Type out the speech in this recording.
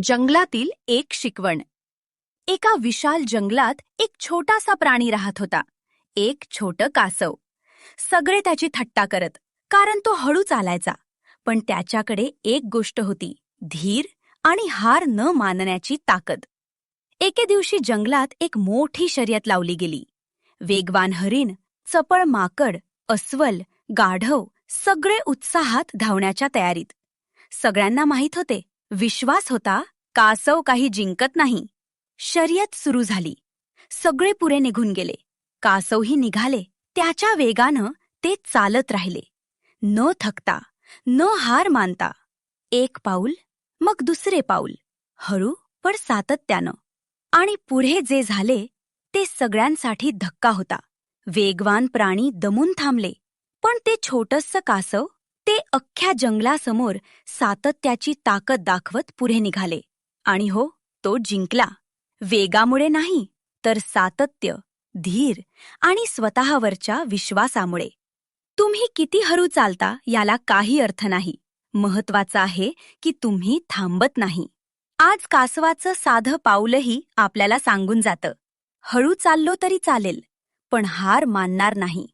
जंगलातील एक शिकवण. एका विशाल जंगलात एक छोटासा प्राणी राहत होता. एक छोटं कासव. सगळे त्याची थट्टा करत, कारण तो हळू चालायचा. पण त्याच्याकडे एक गोष्ट होती, धीर आणि हार न मानण्याची ताकद. एके दिवशी जंगलात एक मोठी शर्यत लावली गेली. वेगवान हरिण, चपळ माकड, अस्वल, गाढव सगळे उत्साहात धावण्याच्या तयारीत. सगळ्यांना माहीत होते, विश्वास होता, कासव काही जिंकत नाही. शर्यत सुरू झाली. सगळे पुढे निघून गेले. कासवही निघाले. त्याच्या वेगानं ते चालत राहिले, न थकता, न हार मानता. एक पाऊल, मग दुसरे पाऊल, हळू पण सातत्यानं. आणि पुढे जे झाले ते सगळ्यांसाठी धक्का होता. वेगवान प्राणी दमून थांबले, पण ते छोटंसं कासव, ते अख्ख्या जंगलासमोर सातत्याची ताकद दाखवत पुढे निघाले. आणि हो, तो जिंकला. वेगामुळे नाही, तर सातत्य, धीर आणि स्वतःवरच्या विश्वासामुळे. तुम्ही किती हळू चालता याला काही अर्थ नाही. महत्वाचं आहे की तुम्ही थांबत नाही. आज कासवाचं साधं पाऊलही आपल्याला सांगून जातं, हळू चाललो तरी चालेल, पण हार मानणार नाही.